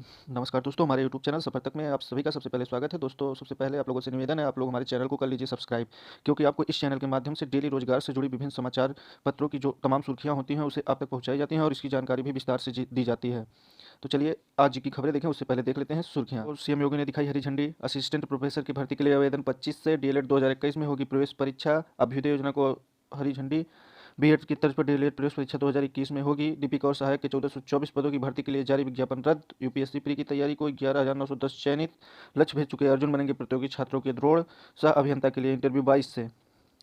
नमस्कार दोस्तों, हमारे यूट्यूब चैनल सफर तक में आप सभी का सबसे पहले स्वागत है। दोस्तों, सबसे पहले आप लोगों से निवेदन है, आप लोग हमारे चैनल को कर लीजिए सब्सक्राइब, क्योंकि आपको इस चैनल के माध्यम से डेली रोजगार से जुड़ी विभिन्न समाचार पत्रों की जो तमाम सुर्खियां होती हैं उसे आप तक पहुंचाई जाती हैं और इसकी जानकारी भी विस्तार से दी जाती है। तो चलिए आज की खबरें देखें, उससे पहले देख लेते हैं सुर्खियां। और सीएम योगी ने दिखाई हरी झंडी, असिस्टेंट प्रोफेसर की भर्ती के लिए आवेदन 25 से, डीएलएड 2021 में होगी प्रवेश परीक्षा, अभ्युदय योजना को हरी झंडी। बीएड की तर्ज पर डीएलएड प्रवेश परीक्षा 2021 में होगी। लिपिक और सहायक के 1424 पदों की भर्ती के लिए जारी विज्ञापन रद्द। यूपीएससी प्री की तैयारी को 11,910 चयनित, लक्ष्य भेज चुके अर्जुन बनेंगे प्रतियोगी छात्रों के द्रोण। सह अभियंता के लिए इंटरव्यू 22 से।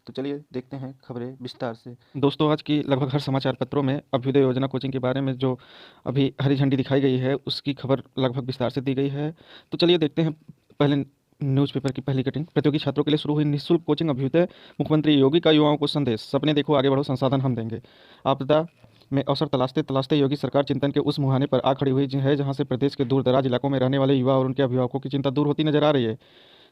तो चलिए देखते हैं खबरें विस्तार से। दोस्तों, आज की लगभग हर समाचार पत्रों में अभ्युदय योजना कोचिंग के बारे में जो अभी हरी झंडी दिखाई गई है उसकी खबर लगभग विस्तार से दी गई है। तो चलिए देखते हैं पहले न्यूज़पेपर की पहली कटिंग। प्रतियोगी छात्रों के लिए शुरू हुई निःशुल्क कोचिंग अभ्युदय, मुख्यमंत्री योगी का युवाओं को संदेश, सपने देखो आगे बढ़ो संसाधन हम देंगे। आपदा में अवसर तलाशते तलाशते योगी सरकार चिंतन के उस मुहाने पर आ खड़ी हुई है जहां से प्रदेश के दूर दराज इलाकों में रहने वाले युवा और उनके अभिभावकों की चिंता दूर होती नजर आ रही है।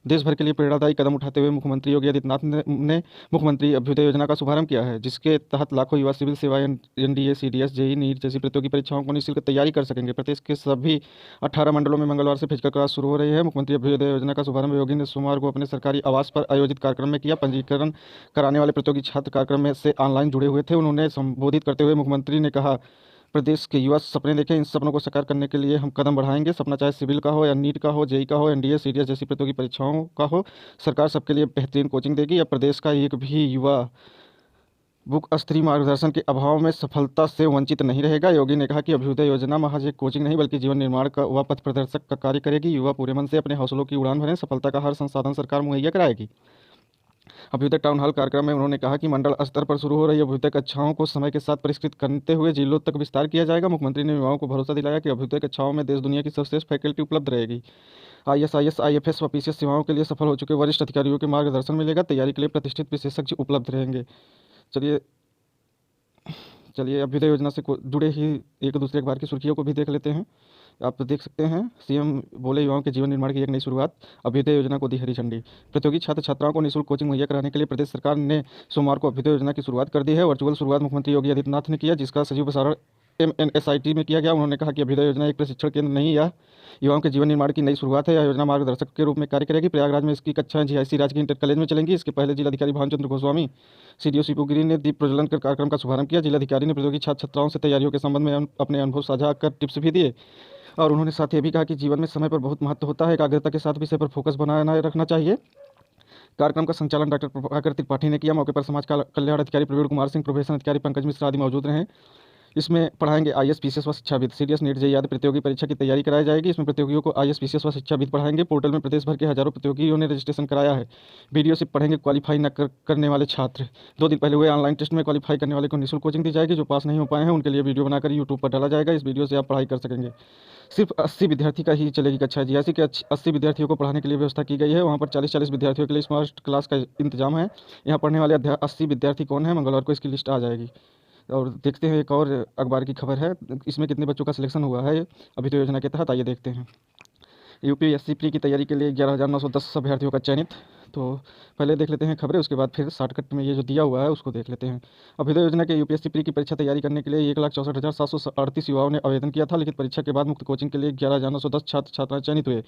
देश भर के लिए प्रेरणादायी कदम उठाते हुए मुख्यमंत्री योगी आदित्यनाथ ने मुख्यमंत्री अभ्युदय योजना का शुभारंभ किया है, जिसके तहत लाखों युवा सिविल सेवा, एनडीए, सीडीएस, जेईई, नीट जैसी प्रतियोगी परीक्षाओं को निःशुल्क तैयारी कर सकेंगे। प्रदेश के सभी 18 मंडलों में मंगलवार से फिजिकल क्लास शुरू हो रही है। मुख्यमंत्री अभ्युदय योजना का शुभारंभ योगी ने सोमवार को अपने सरकारी आवास पर आयोजित कार्यक्रम में किया। पंजीकरण कराने वाले प्रतियोगी छात्र कार्यक्रम में से ऑनलाइन जुड़े हुए थे। उन्होंने संबोधित करते हुए मुख्यमंत्री ने कहा, प्रदेश के युवा सपने देखें, इन सपनों को साकार करने के लिए हम कदम बढ़ाएंगे। सपना चाहे सिविल का हो या नीट का हो, जेई का हो, एनडीए, सीडीएस जैसी प्रतियोगी परीक्षाओं का हो, सरकार सबके लिए बेहतरीन कोचिंग देगी। अब प्रदेश का एक भी युवा बुक स्तरीय मार्गदर्शन के अभाव में सफलता से वंचित नहीं रहेगा। योगी ने कहा कि अभ्युदय योजना महज एक कोचिंग नहीं बल्कि जीवन निर्माण का व पथ प्रदर्शक का कार्य करेगी। युवा पूरे मन से अपने हौसलों की उड़ान भरें, सफलता का हर संसाधन सरकार मुहैया कराएगी। अभ्युदय टाउन हॉल कार्यक्रम में उन्होंने कहा कि मंडल स्तर पर शुरू हो रही अभ्युदय कक्षाओं को समय के साथ परिष्कृत करते हुए जिलों तक विस्तार किया जाएगा। मुख्यमंत्री ने युवाओं को भरोसा दिलाया कि अभ्युदय कक्षाओं में देश दुनिया की सर्वश्रेष्ठ फैकल्टी उपलब्ध रहेगी। आईएएस, आईएफएस व पीसीएस सेवाओं के लिए सफल हो चुके वरिष्ठ अधिकारियों के मार्गदर्शन मिलेगा। तैयारी के लिए प्रतिष्ठित विशेषज्ञ उपलब्ध रहेंगे। चलिए चलिए अभ्युदय योजना से जुड़े ही एक दूसरे अखबार की सुर्खियों को भी देख लेते हैं। आप देख सकते हैं, सीएम बोले युवाओं के जीवन निर्माण की एक नई शुरुआत, अभ्युदय योजना को दी हरी झंडी। प्रतियोगी छात्र छात्राओं को निःशुल्क कोचिंग मुहैया कराने के लिए प्रदेश सरकार ने सोमवार को अभ्युदय योजना की शुरुआत कर दी है। वर्चुअल शुरुआत मुख्यमंत्री योगी आदित्यनाथ ने किया, जिसका सजीव प्रसारण एमएनएसआईटी में किया गया। उन्होंने कहा कि अभ्युदय योजना एक प्रशिक्षण केंद्र नहीं, यह युवाओं के जीवन निर्माण की नई शुरुआत है। यह योजना मार्गदर्शक के रूप में कार्य करेगी। प्रयागराज में इसकी कक्षाएं जीआईसी राजकीय इंटर कॉलेज में चलेंगी। इसके पहले जिलाधिकारी भानुचंद्र गोस्वामी, सीडीओ शिवपुरी ने दीप प्रज्वलन कर कार्यक्रम का शुभारंभ किया। जिलाधिकारी ने प्रतियोगी छात्र छात्राओं से तैयारियों के संबंध में अपने अनुभव साझा कर टिप्स भी दिए और उन्होंने साथ ही भी कहा कि जीवन में समय पर बहुत महत्व होता है, एकाग्रता के साथ विषय पर फोकस बनाए रखना चाहिए। कार्यक्रम का संचालन डॉक्टर प्रभाकर त्रिपाठी ने किया। मौके पर समाज कल्याण अधिकारी प्रवीण कुमार सिंह, प्रोफेशन अधिकारी पंकज मिश्रा आदि मौजूद रहे। इसमें पढ़ाएंगे आईएएस, पीसीएस व शिक्षाविद। सीडीएस, नीट, जेईई आदि प्रतियोगी परीक्षा की तैयारी कराई जाएगी। इसमें प्रतियोगियों को आईएएस, पीसीएस व शिक्षाविद पढ़ाएंगे। पोर्टल में प्रदेश भर के हजारों प्रतियोगियों ने रजिस्ट्रेशन कराया है। वीडियो से पढ़ेंगे क्वालिफाई न करने वाले छात्र। 2 दिन पहले हुए ऑनलाइन टेस्ट में क्वालिफाई करने वाले को निःशुल्क कोचिंग दी जाएगी। जो पास नहीं हो पाए हैं उनके लिए वीडियो बनाकर यूट्यूब पर डाला जाएगा। इस वीडियो से आप पढ़ाई कर सकेंगे। सिर्फ 80 विद्यार्थी का ही चलेगी कक्षा। जीआईसी के 80 विद्यार्थियों को पढ़ाने के लिए व्यवस्था की गई है। वहाँ पर 40-40 विद्यार्थियों के लिए स्मार्ट क्लास का इंतजाम है। यहाँ पढ़ने वाले 80 विद्यार्थी कौन है, मंगलवार को इसकी लिस्ट आ जाएगी। और देखते हैं एक और अखबार की खबर है, इसमें कितने बच्चों का सिलेक्शन हुआ है अभ्युदय योजना के तहत, आइए देखते हैं। यूपीएससी प्री की तैयारी के लिए 11,910 अभ्यर्थियों का चयनित। तो पहले देख लेते हैं खबरें, उसके बाद फिर शॉर्टकट में ये जो दिया हुआ है उसको देख लेते हैं। अभ्युदय योजना के यूपीएससी प्री की परीक्षा तैयारी करने के लिए 1,64,738 युवाओं ने आवेदन किया था। लिखित परीक्षा के बाद मुक्त कोचिंग के लिए 11,910 छात्र छात्राएं चयनित हुए।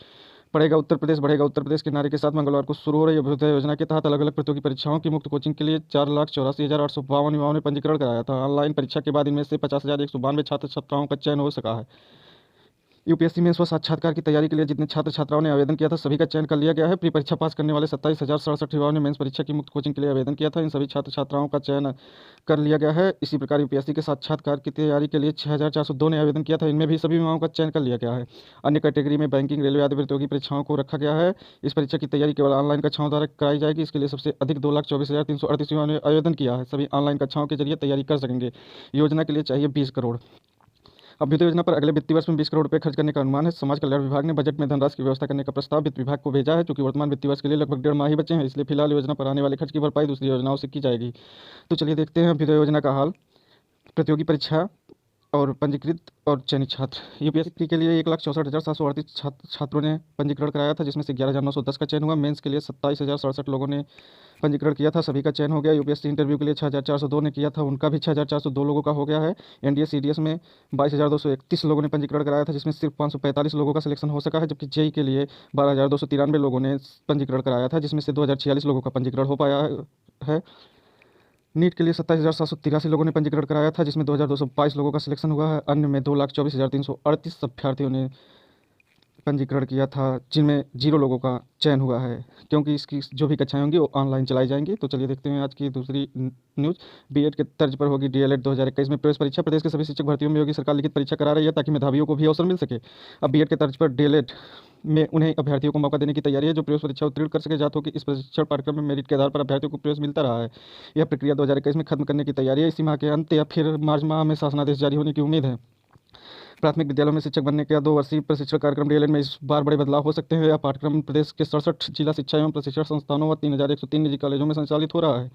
पढ़ेगा उत्तर प्रदेश बढ़ेगा उत्तर प्रदेश के नारे के साथ मंगलवार को शुरू हो रही अभ्युदय योजना के तहत अलग अलग प्रतियोगी परीक्षाओं की मुक्त कोचिंग के लिए 4,84,852 युवाओं ने पंजीकरण कराया था। ऑनलाइन परीक्षा के बाद इनमें से 50,192 छात्र छात्राओं का चयन हो सका है। यूपीएससी में स्व साक्षात्कार की तैयारी के लिए जितने छात्र छात्राओं ने आवेदन किया था सभी का चयन कर लिया गया है। प्री परीक्षा पास करने वाले 27,067 युवाओं ने मेंस परीक्षा की मुक्त कोचिंग के लिए आवेदन किया था। इन सभी छात्र छात्राओं का चयन कर लिया गया है। इसी प्रकार यूपीएससी के साक्षात्कार की तैयारी के लिए 6,402 ने आवेदन किया था। इनमें भी सभी युवाओं का चयन कर लिया गया है। अन्य कैटेगरी में बैंकिंग, रेलवे आदि प्रतियोगी परीक्षाओं को रखा गया है। इस परीक्षा की तैयारी केवल ऑनलाइन कक्षाओं द्वारा कराई जाएगी। इसके लिए सबसे अधिक 2,24,338 युवाओं ने आवेदन किया है। सभी ऑनलाइन कक्षाओं के जरिए तैयारी कर सकेंगे। योजना के लिए चाहिए 20 करोड़। अभ्युदय योजना पर अगले वित्तीय वर्ष में 20 करोड़ रुपए खर्च करने का अनुमान है। समाज कल्याण विभाग ने बजट में धनराशि की व्यवस्था करने का प्रस्ताव वित्त विभाग को भेजा है। चूंकि वर्तमान वित्तीय वर्ष के लिए लगभग 1.5 माह ही बचे हैं, इसलिए फिलहाल योजना पर आने वाले खर्च की भरपाई दूसरी योजनाओं से की जाएगी। तो चलिए देखते हैं अभ्युदय योजना का हाल। प्रतियोगी परीक्षा और पंजीकृत और चयनित छात्र यूपीएससी के लिए 1,64,738 छात्रों ने पंजीकरण कराया था, जिसमें से 11,910 का चयन हुआ। मेंस के लिए 27,067 लोगों ने पंजीकरण किया था, सभी का चयन हो गया। यूपीएससी इंटरव्यू के लिए 6,402 ने किया था, उनका भी 6,402 लोगों का हो गया है। एनडीए सीडीएस में 22,231 लोगों ने पंजीकरण कराया था, जिसमें सिर्फ 545 लोगों का सिलेक्शन हो सका है, जबकि जेई के लिए 12,293 लोगों ने पंजीकरण कराया था, जिसमें से 2,046 लोगों का पंजीकरण हो पाया है। नीट के लिए 27,783 लोगों ने पंजीकरण कराया था, जिसमें 2,222 लोगों का सिलेक्शन हुआ है। अन्य में 2,24,338 अभ्यर्थियों ने पंजीकरण किया था, जिनमें 0 लोगों का चयन हुआ है, क्योंकि इसकी जो भी कक्षाएं होंगी वो ऑनलाइन चलाई जाएंगी। तो चलिए देखते हैं आज की दूसरी न्यूज़। बीएड के तर्ज पर होगी डीएलएड 2021 में प्रवेश परीक्षा। प्रदेश के सभी शिक्षक भर्तियों में योगी सरकार लिखित परीक्षा करा रही है, ताकि मेधावियों को भी अवसर मिल सके। अब बीएड के तर्ज पर डीएलएड में उन्हें अभ्यर्थियों को मौका देने की तैयारी है, जो प्रवेश परीक्षा उत्तीर्ण कर सके। जातों की इस प्रशिक्षण कार्यक्रम में मेरिट के आधार पर अभ्यर्थियों को प्रवेश मिलता रहा है। यह प्रक्रिया 2021 में खत्म करने की तैयारी है। इसी माह के अंत या फिर मार्च माह में शासनादेश जारी होने की उम्मीद है। प्राथमिक विद्यालयों में शिक्षक बनने का 2 वर्षीय प्रशिक्षण कार्यक्रम डीएलएड में इस बार बड़े बदलाव हो सकते हैं। यह पाठ्यक्रम प्रदेश के 67 जिला शिक्षा एवं प्रशिक्षण संस्थानों व 3,103 निजी कॉलेजों में संचालित हो रहा है।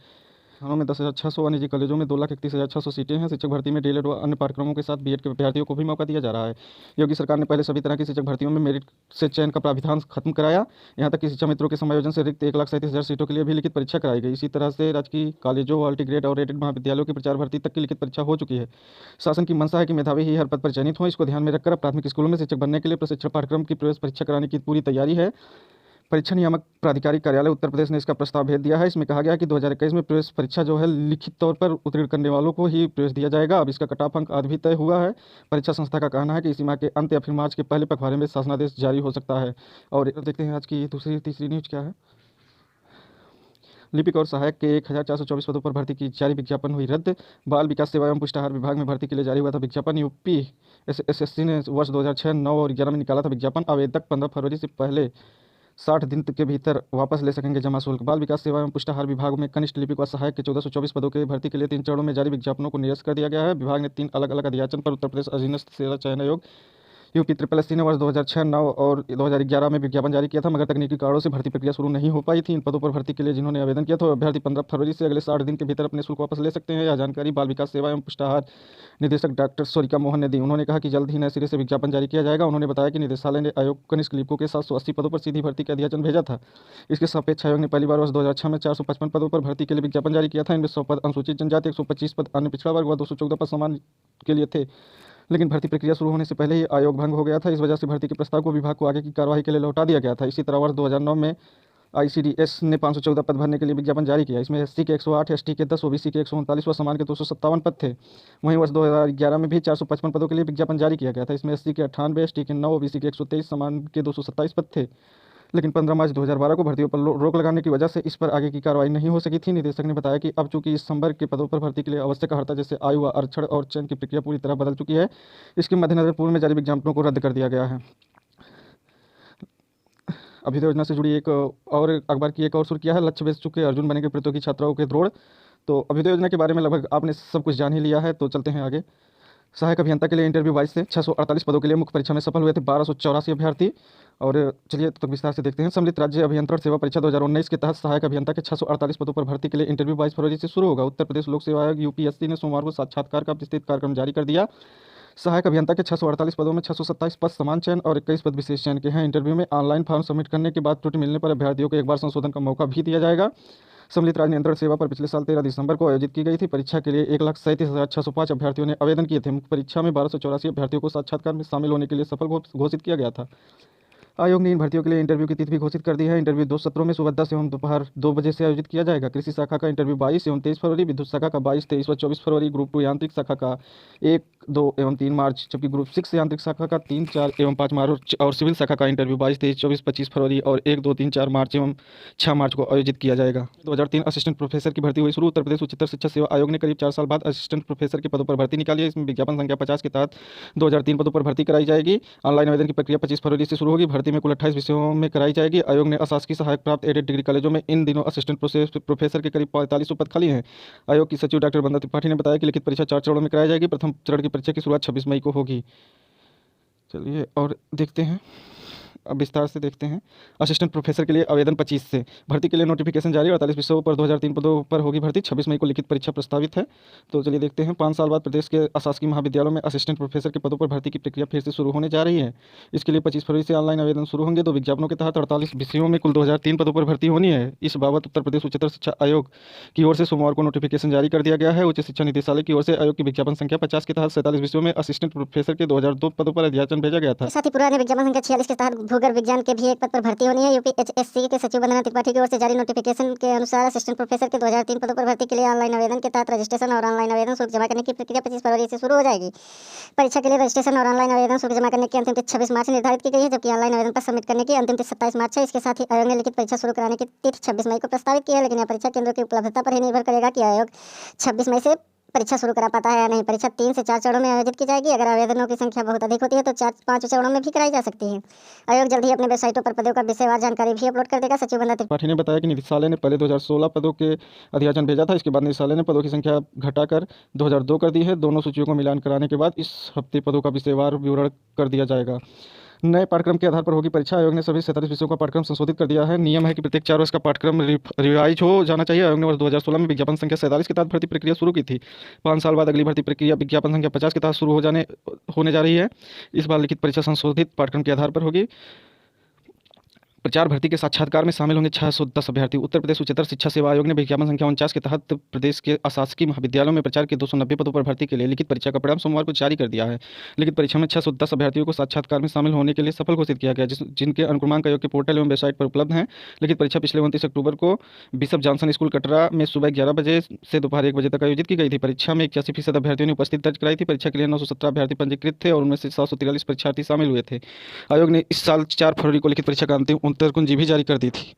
संस्थानों में 10,600 व निजी कॉलेजों में 2,31,600 सीटें हैं। शिक्षक भर्ती में डीएलएड व अन्य पाठ्यक्रमों के साथ बीएड के अभ्यर्थियों को भी मौका दिया जा रहा है। योगी सरकार ने पहले सभी तरह की शिक्षक भर्तियों में मेरिट से चयन का प्राविधान खत्म कराया। यहाँ तक कि शिक्षा मित्रों के समायोजन से रिक्त 1,37,000 सीटों के लिए भी लिखित परीक्षा कराई गई। इसी तरह से राजकीय कॉलेजों, अल्टीग्रेड और रेटेड महाविद्यालयों की प्रचार भर्ती तक की लिखित परीक्षा हो चुकी है। शासन की मंशा है कि मेधावी ही हर पद पर चयनित हों। इसको ध्यान में रखकर प्राथमिक स्कूलों में शिक्षक बनने के लिए प्रशिक्षण पाठ्यक्रम की प्रवेश परीक्षा कराने की पूरी तैयारी है। परीक्षा नियामक प्राधिकारी कार्यालय उत्तर प्रदेश ने इसका प्रस्ताव भेज दिया है। इसमें कहा गया है कि 2021 में प्रवेश परीक्षा जो है लिखित तौर पर उत्तीर्ण करने वालों को ही प्रवेश दिया जाएगा। अब इसका कट ऑफ अंक आज भी तय हुआ है। परीक्षा संस्था का कहना है कि इसी माह के अंत या फिर मार्च के पहले पखवाड़े में शासनादेश जारी हो सकता है। और देखते हैं आज की तीसरी न्यूज़ क्या है। लिपिक और सहायक के 1,424 पदों पर भर्ती की जारी विज्ञापन हुई रद्द। बाल विकास सेवा एवं पुष्टाहार विभाग में भर्ती के लिए जारी हुआ था विज्ञापन। यूपी एसएससी ने वर्ष 2006, 9 और 11 में निकाला था विज्ञापन। आवेदक 15 फरवरी से पहले 60 दिन के भीतर वापस ले सकेंगे जमा शुल्क। बाल विकास सेवा एवं पुष्टाहार विभाग में कनिष्ठ लिपिक व सहायक के 1424 पदों के भर्ती के लिए 3 चरणों में जारी विज्ञापनों को निरस्त कर दिया गया है। विभाग ने 3 अलग अलग अध्याचन पर उत्तर प्रदेश अधीनस्थ सेवा चयन आयोग यूपी SSC ने वर्ष 2006, 9 और 2011 में विज्ञापन जारी किया था, मगर तकनीकी कारणों से भर्ती प्रक्रिया शुरू नहीं हो पाई थी। इन पदों पर भर्ती के लिए जिन्होंने आवेदन किया था अभ्यर्थी 15 फरवरी से अगले 60 दिन के भीतर अपने शुल्क वापस ले सकते हैं। यह जानकारी बाल विकास सेवा एवं पुष्टाहार निदेशक डॉक्टर सोरिका मोहन ने दी। उन्होंने कहा कि जल्द ही नए सिरे से विज्ञापन जारी किया जाएगा। उन्होंने बताया कि निदेशालय ने आयोग कनिष्ठ लिपिकों के 780 पदों पर सीधी भर्ती का अध्याचन भेजा था। इसके सापेक्ष आयोग ने पहली बार वर्ष 2006 में 455 पदों पर भर्ती के लिए विज्ञापन जारी किया था। इनमें 100 पद अनुसूचित जनजाति, 125 पद अन्य पिछड़ा वर्ग व 214 पद समान के लिए थे। लेकिन भर्ती प्रक्रिया शुरू होने से पहले ही आयोग भंग हो गया था। इस वजह से भर्ती के प्रस्ताव को विभाग को आगे की कार्यवाही के लिए लौटा दिया गया था। इसी तरह वर्ष 2009 में आईसीडीएस ने 514 पद भरने के लिए विज्ञापन जारी किया। इसमें एससी के 108, एसटी के 10, ओबीसी के 139 व समान के 257 पद थे। वहीं वर्ष 2011 में भी 455 पदों के लिए विज्ञापन जारी किया गया था। इसमें एससी के 98, एसटी के 9, ओबीसी के 123, समान के 227 पद थे। लेकिन 15 मार्च 2012 को भर्तियों पर रोक लगाने की वजह से इस पर आगे की कार्रवाई नहीं हो सकी थी। निदेशक ने बताया कि अब चूंकि इस संवर्ग के पदों पर भर्ती के लिए आवश्यक अर्हता जैसे आयु व आरक्षण और चयन की प्रक्रिया पूरी तरह बदल चुकी है, इसके मद्देनजर पूर्व में जारी विज्ञापनों को रद्द कर दिया गया है। अभ्युदय योजना से जुड़ी एक और अखबार की एक और सुर्खियां है। लक्ष्य बेच चुके अर्जुन बनेंगे प्रतियोगी छात्राओं के द्रोड़। तो अभ्युदय योजना के बारे में लगभग आपने सब कुछ जान ही लिया है, तो चलते हैं आगे। सहायक अभियंता के लिए इंटरव्यू 22 से 648 पदों के लिए मुख्य परीक्षा में सफल हुए थे 1284 अभ्यर्थी। और चलिए तो विस्तार से देखते हैं। सम्मिलित राज्य अभियंत्रण सेवा परीक्षा 2019 के तहत सहायक अभियंता के 648 पदों पर भर्ती के लिए इंटरव्यू 22 फरवरी से शुरू होगा। उत्तर प्रदेश लोक सेवा आयोग यूपीएससी ने सोमवार को साक्षात्कार का विस्तृत कार्यक्रम जारी कर दिया। सहायक अभियंता के 648 पदों में 627 पद समान चयन और 21 पद विशेष चयन के हैं। इंटरव्यू में ऑनलाइन फॉर्म सबमिट करने के बाद त्रुटि मिलने पर अभ्यर्थियों को एक बार संशोधन का मौका भी दिया जाएगा। सम्मिलित राज्य नियंत्रण सेवा पर पिछले साल 13 दिसंबर को आयोजित की गई थी। परीक्षा के लिए 1,37,605 अभ्यर्थियों ने आवेदन किए थे। मुख्य परीक्षा में 1284 अभ्यर्थियों को साक्षात्कार में शामिल होने के लिए सफल घोषित किया गया था। आयोग ने इन भर्तियों के लिए इंटरव्यू की तिथि भी घोषित कर दी है। इंटरव्यू 2 सत्रों में सुबह 10 एवं दोपहर 2 बजे से आयोजित किया जाएगा। कृषि शाखा का इंटरव्यू 22 एवं 23 फरवरी, विद्युत शाखा का 22, 23 व 24 फरवरी, ग्रुप 2 यांत्रिक शाखा का 1, 2 एवं 3 मार्च, जबकि ग्रुप 6 यांत्रिक शाखा का 3, 4 एवं 5 मार्च और सिविल शाखा का इंटरव्यू 22, 23, 24, 25 फरवरी और 1, 2, 3, 4 मार्च एवं 6 मार्च को आयोजित किया जाएगा। 2003 असिस्टेंट प्रोफेसर की भर्ती हुई शुरू। उत्तर प्रदेश उच्चतर शिक्षा सेवा आयोग ने करीब 4 साल बाद असिस्टेंट प्रोफेसर के पदों पर भर्ती निकाली है। इसमें विज्ञापन संख्या 50 के तहत 2003 पदों पर भर्ती कराई जाएगी। ऑनलाइन आवेदन की प्रक्रिया 25 फरवरी से शुरू होगी। भर्ती में कुल 28 विषयों में कराई जाएगी। आयोग ने अशासकीय सहायक प्राप्त एडेड डिग्री कॉलेजों में इन दिनों असिस्टेंट प्रोफेसर के करीब 4500 पद खाली हैं। आयोग की सचिव डॉक्टर वंदना त्रिपाठी ने बताया कि लिखित परीक्षा 4 चरणों में कराई जाएगी। प्रथम चरण की परीक्षा की शुरुआत 26 मई को होगी। चलिए और देखते हैं अब विस्तार से देखते हैं। असिस्टेंट प्रोफेसर के लिए आवेदन 25 से। भर्ती के लिए नोटिफिकेशन जारी। 48 विषयों पर 2003 पदों पर होगी भर्ती। 26 मई को लिखित परीक्षा प्रस्तावित है। तो चलिए देखते हैं। 5 साल बाद प्रदेश के अशासकीय महाविद्यालयों में असिस्टेंट प्रोफेसर के पदों पर भर्ती की प्रक्रिया फिर से शुरू होने जा रही है। इसके लिए 25 फरवरी से ऑनलाइन आवेदन शुरू होंगे। 2 विज्ञापनों के तहत 48 विषयों में कुल 2003 पदों पर भर्ती होनी है। इस बाबत उत्तर प्रदेश उच्चतर शिक्षा आयोग की ओर से सोमवार को नोटिफिकेशन जारी कर दिया गया है। उच्च शिक्षा निदेशालय की ओर से आयोग की विज्ञापन संख्या 50 के तहत 47 विषयों में असिस्टेंट प्रोफेसर के 2002 पदों पर अध्याचन भेजा गया था। साथ ही पुराने विज्ञापन संख्या 46 के तहत भूगर्भ विज्ञान के भी एक पद पर भर्ती होनी है। यूपीएचएससी के सचिव वंदना त्रिपाठी की ओर से जारी नोटिफिकेशन के अनुसार असिस्टेंट प्रोफेसर के 2003 पदों पर भर्ती के लिए ऑनलाइन आवेदन के तहत रजिस्ट्रेशन और ऑनलाइन आवेदन शुल्क जमा करने की प्रक्रिया 25 फरवरी से शुरू हो जाएगी। परीक्षा के लिए रजिस्ट्रेशन और ऑनलाइन आवेदन शुल्क जमा करने की अंतिम तिथि 26 मार्च निर्धारित की गई है, जबकि ऑनलाइन आवेदन पर सबमिट करने की अंतिम तिथि 27 मार्च है। इसके साथ ही आयोग ने लिखित परीक्षा शुरू कराने की तिथि 26 मई को प्रस्तावित की है, लेकिन यह परीक्षा केंद्रों की उपलब्धता पर ही निर्भर करेगा कि आयोग 26 मई से परीक्षा शुरू करा पाता है या नहीं। परीक्षा 3 से 4 चरणों में आयोजित की जाएगी। अगर आवेदनों की संख्या बहुत अधिक होती है तो 4-5 चरणों में भी कराई जा सकती है। आयोग जल्द ही अपने वेबसाइटों पर पदों का विषयवार जानकारी भी अपलोड कर देगा। सचिव वंदना त्रिपाठी ने बताया कि निदेशालय ने पहले 2016 पदों के अध्याचन भेजा था। इसके बाद निदेशालय ने पदों की संख्या घटाकर 2002 कर दी है। दोनों सूचियों को मिलान कराने के बाद इस हफ्ते पदों का विषयवार विवरण कर दिया जाएगा। नए पाठ्यक्रम के आधार पर होगी परीक्षा। आयोग ने सभी 47 विषयों का पाठ्यक्रम संशोधित कर दिया है। नियम है कि प्रत्येक 4 वर्ष का पाठ्यक्रम रिवाइज हो जाना चाहिए। आयोग ने वर्ष 2016 में विज्ञापन संख्या 47 के तहत भर्ती प्रक्रिया शुरू की थी। 5 साल बाद अगली भर्ती प्रक्रिया विज्ञापन संख्या 50 के तहत शुरू होने जा रही है। इस बार लिखित परीक्षा संशोधित पाठ्यक्रम के आधार पर होगी। प्रचार भर्ती के साक्षात्कार में शामिल होंगे 610 अभ्यर्थी। उत्तर प्रदेश उच्चतर शिक्षा सेवा आयोग ने विज्ञापन संख्या 49 के तहत प्रदेश के अशासकीय महाविद्यालयों में प्रचार के 290 पदों पर भर्ती के लिए लिखित परीक्षा का परिणाम सोमवार को जारी कर दिया है। लिखित परीक्षा में 610 अभ्यर्थियों को साक्षात्कार में शामिल होने के लिए सफल घोषित किया गया, जिनके अनुक्रमांक आयोग के पोर्टल एवं वेबसाइट पर उपलब्ध हैं। लिखित परीक्षा पिछले 29 अक्टूबर को बिशप जॉनसन स्कूल कटरा में सुबह 11 बजे से दोपहर 1 बजे तक आयोजित की गई थी। परीक्षा में 81% अभ्यर्थियों ने उपस्थिति दर्ज कराई थी। परीक्षा के लिए 917 अभ्यर्थी पंजीकृत थे और उनमें से 743 परीक्षार्थी शामिल हुए थे। आयोग ने इस साल 4 फरवरी को लिखित परीक्षा का अंतिम उत्तर कुंजी भी जारी कर दी थी।